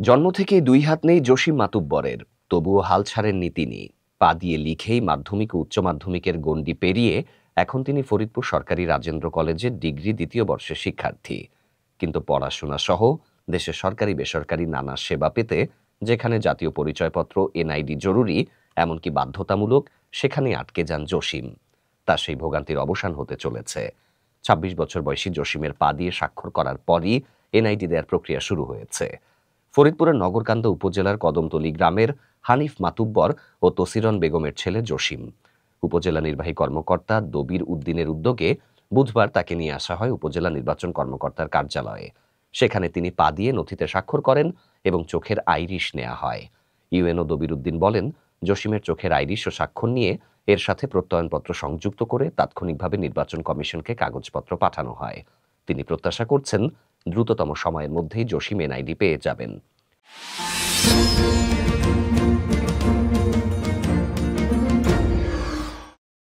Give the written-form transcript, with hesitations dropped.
জন্ম থেকেই দুই হাত নেই জসিম মাতুব্বরের, তবুও হাল ছাড়েননি তিনি। পা দিয়ে লিখেই মাধ্যমিক ও উচ্চ মাধ্যমিকের গণ্ডি পেরিয়ে এখন তিনি ফরিদপুর সরকারি রাজেন্দ্র কলেজের ডিগ্রি দ্বিতীয় বর্ষের শিক্ষার্থী। কিন্তু পড়াশোনা সহ দেশের সরকারি বেসরকারি নানা সেবা পেতে যেখানে জাতীয় পরিচয়পত্র এনআইডি জরুরি, এমনকি বাধ্যতামূলক, সেখানেই আটকে যান জসিম। তার সেই ভোগান্তির অবসান হতে চলেছে। ২৬ বছর বয়সী জসিমের পা দিয়ে স্বাক্ষর করার পরই এনআইডি দেওয়ার প্রক্রিয়া শুরু হয়েছে। ফরিদপুরের নগরকান্দা উপজেলার কদমতলী গ্রামের হানিফ মাতুব্বর ও তসিরন বেগমের ছেলে জসিম। উপজেলা নির্বাহী কর্মকর্তা দবির উদ্দিনের উদ্যোগে বুধবার তাকে নিয়ে আসা হয় উপজেলা নির্বাচন কর্মকর্তার কার্যালয়ে। সেখানে তিনি পা দিয়ে নথিতে স্বাক্ষর করেন এবং চোখের আইরিশ নেওয়া হয়। ইউএনও দবির উদ্দিন বলেন, জসিমের চোখের আইরিশ ও স্বাক্ষর নিয়ে এর সাথে প্রত্যয়নপত্র সংযুক্ত করে তাৎক্ষণিকভাবে নির্বাচন কমিশনকে কাগজপত্র পাঠানো হয়। তিনি প্রত্যাশা করছেন দ্রুততম সময়ের মধ্যেই জসিম এনআইডি পেয়ে যাবেন।